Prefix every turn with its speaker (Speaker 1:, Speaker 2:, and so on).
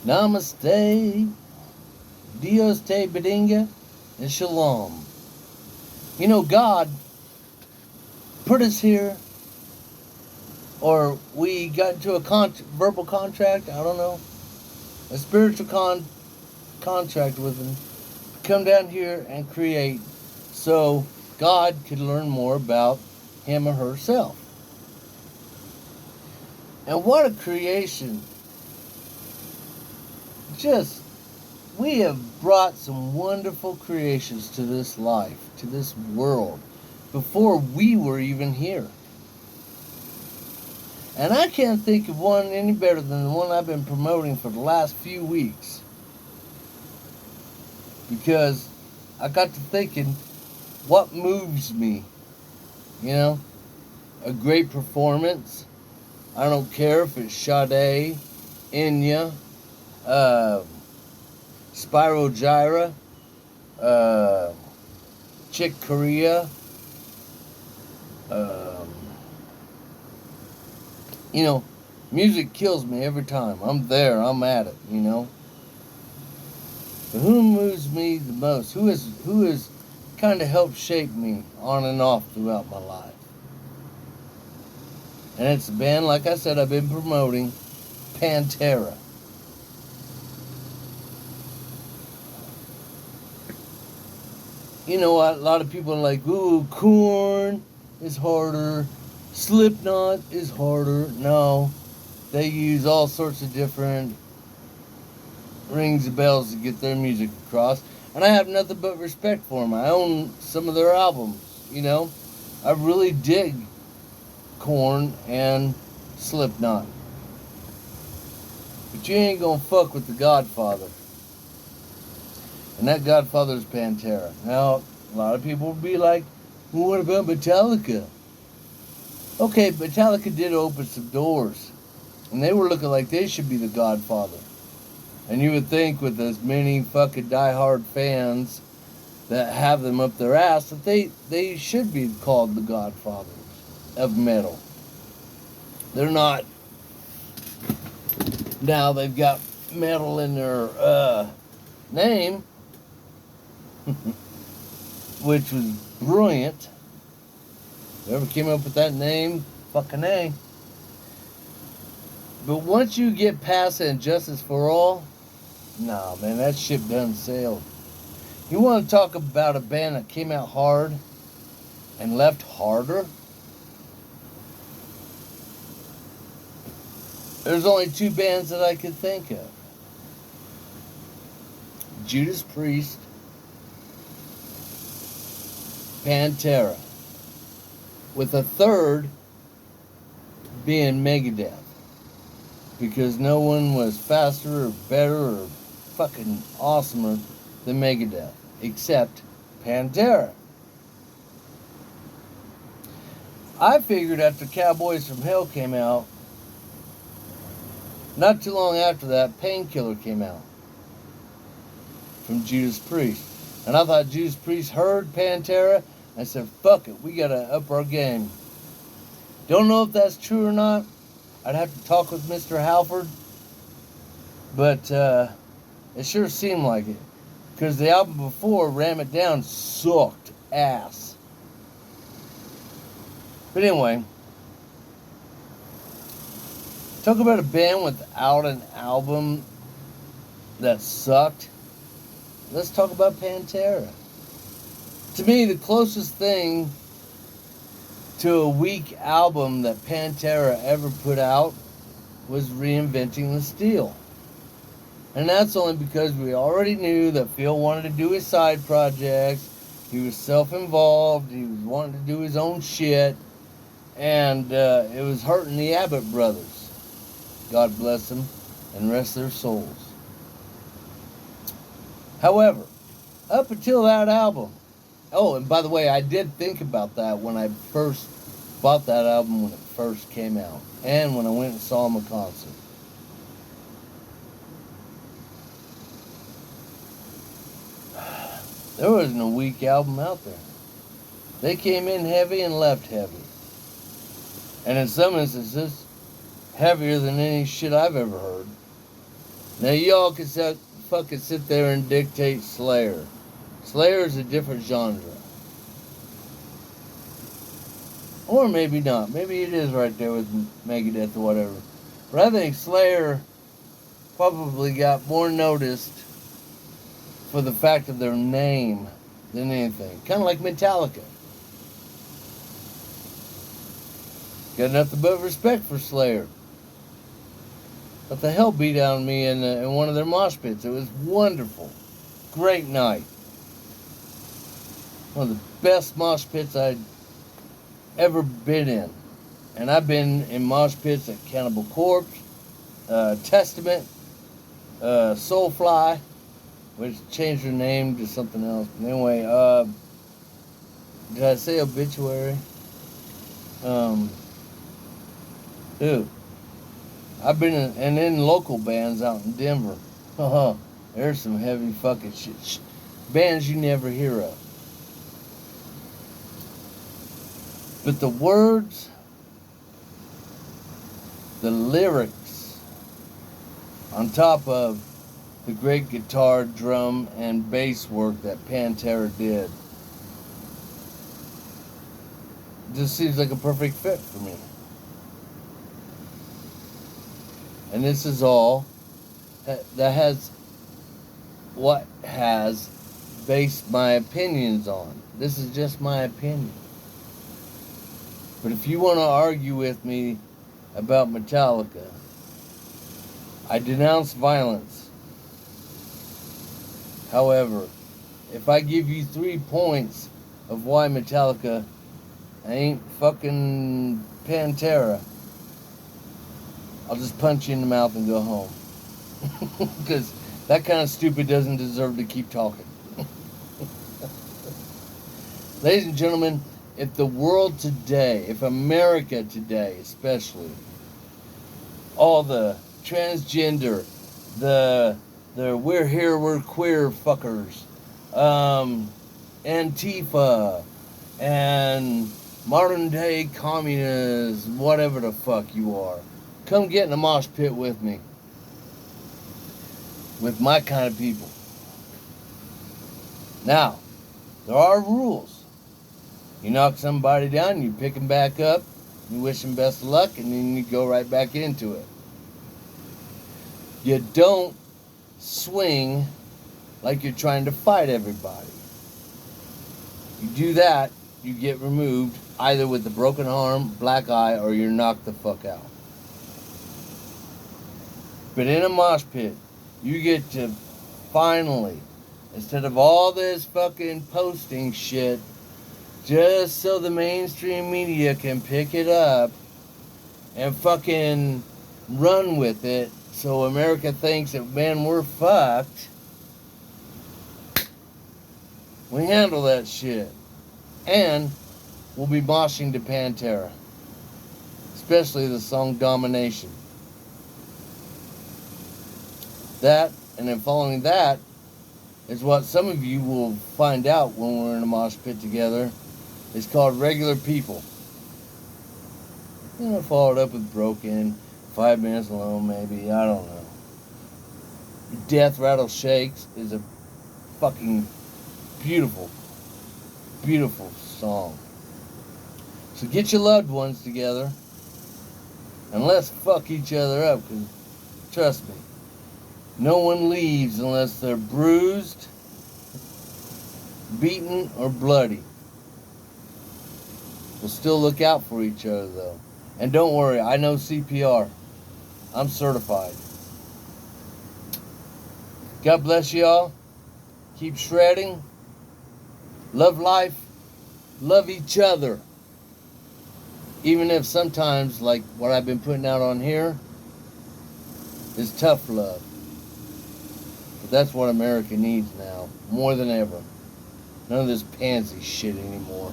Speaker 1: Namaste, Dios te bendiga, and Shalom. You know, God put us here, or we got into a verbal contract, I don't know, a spiritual contract with Him, come down here and create so God could learn more about Him or herself. And what a creation. We have brought some wonderful creations to this life, to this world, before we were even here. And I can't think of one any better than the one I've been promoting for the last few weeks. Because I got to thinking, what moves me? You know, a great performance. I don't care if it's Sade, Enya, Spyro Gyra, Chick Corea, you know, music kills me every time. I'm there, I'm at it, you know. But who moves me the most? Who has kind of helped shape me on and off throughout my life? And it's a band, like I said, I've been promoting, Pantera. You know what? A lot of people are like, ooh, Korn is harder, Slipknot is harder. No, they use all sorts of different rings of bells to get their music across. And I have nothing but respect for them. I own some of their albums, you know. I really dig Korn and Slipknot. But you ain't gonna fuck with the Godfather. And that Godfather is Pantera. Now, a lot of people will be like, well, what about Metallica? Okay, Metallica did open some doors. And they were looking like they should be the Godfather. And you would think with as many fucking diehard fans that have them up their ass that they should be called the Godfathers of metal. They're not. Now they've got metal in their name, which was brilliant. Whoever came up with that name, fucking A. But once you get past And Justice for All, nah, man, that ship done sailed. You want to talk about a band that came out hard and left harder? There's only two bands that I could think of. Judas Priest, Pantera, with a third being Megadeth. Because no one was faster or better or fucking awesomer than Megadeth, except Pantera. I figured after Cowboys from Hell came out, not too long after that, Painkiller came out from Judas Priest. And I thought Judas Priest heard Pantera and said, fuck it, we gotta up our game. Don't know if that's true or not. I'd have to talk with Mr. Halford. But it sure seemed like it. Because the album before, Ram It Down, sucked ass. But anyway, talk about a band without an album that sucked. Let's talk about Pantera. To me, the closest thing to a weak album that Pantera ever put out was Reinventing the Steel. And that's only because we already knew that Phil wanted to do his side projects. He was self-involved. He was wanting to do his own shit. And it was hurting the Abbott brothers. God bless them and rest their souls. However, up until that album, oh, and by the way, I did think about that when I first bought that album when it first came out. And when I went and saw him a concert. There wasn't a weak album out there. They came in heavy and left heavy. And in some instances, heavier than any shit I've ever heard. Now y'all can fucking sit there and dictate Slayer. Slayer is a different genre. Or maybe not. Maybe it is right there with Megadeth or whatever. But I think Slayer probably got more noticed for the fact of their name than anything. Kind of like Metallica. Got nothing but respect for Slayer. But the hell beat on me in one of their mosh pits. It was wonderful. Great night. One of the best mosh pits I'd ever been in. And I've been in mosh pits at Cannibal Corpse, Testament, Soulfly, which changed their name to something else. But anyway, did I say Obituary? Dude, I've been in local bands out in Denver. There's some heavy fucking shit. Bands you never hear of. But the words, the lyrics, on top of the great guitar, drum, and bass work that Pantera did, just seems like a perfect fit for me. And this is all what has based my opinions on. This is just my opinion. But if you want to argue with me about Metallica, I denounce violence. However, if I give you 3 points of why Metallica ain't fucking Pantera, I'll just punch you in the mouth and go home. Because that kind of stupid doesn't deserve to keep talking. Ladies and gentlemen, if the world today, if America today especially, all the transgender, the we're here, we're queer fuckers, Antifa, and modern day communists, whatever the fuck you are, come get in a mosh pit with me. With my kind of people. Now, there are rules. You knock somebody down, you pick them back up, you wish them best of luck, and then you go right back into it. You don't swing like you're trying to fight everybody. You do that, you get removed either with a broken arm, black eye, or you're knocked the fuck out. But in a mosh pit, you get to finally, instead of all this fucking posting shit, just so the mainstream media can pick it up and fucking run with it, so America thinks that, man, we're fucked. We handle that shit. And we'll be moshing to Pantera. Especially the song Domination. That, and then following that, is what some of you will find out when we're in a mosh pit together. It's called Regular People. You know, followed up with Broken, 5 Minutes Alone maybe, I don't know. Death Rattle Shakes is a fucking beautiful, beautiful song. So get your loved ones together and let's fuck each other up, because trust me, no one leaves unless they're bruised, beaten, or bloody. We'll still look out for each other, though. And don't worry, I know CPR. I'm certified. God bless y'all. Keep shredding. Love life. Love each other. Even if sometimes, like what I've been putting out on here, is tough love. But that's what America needs now, more than ever. None of this pansy shit anymore.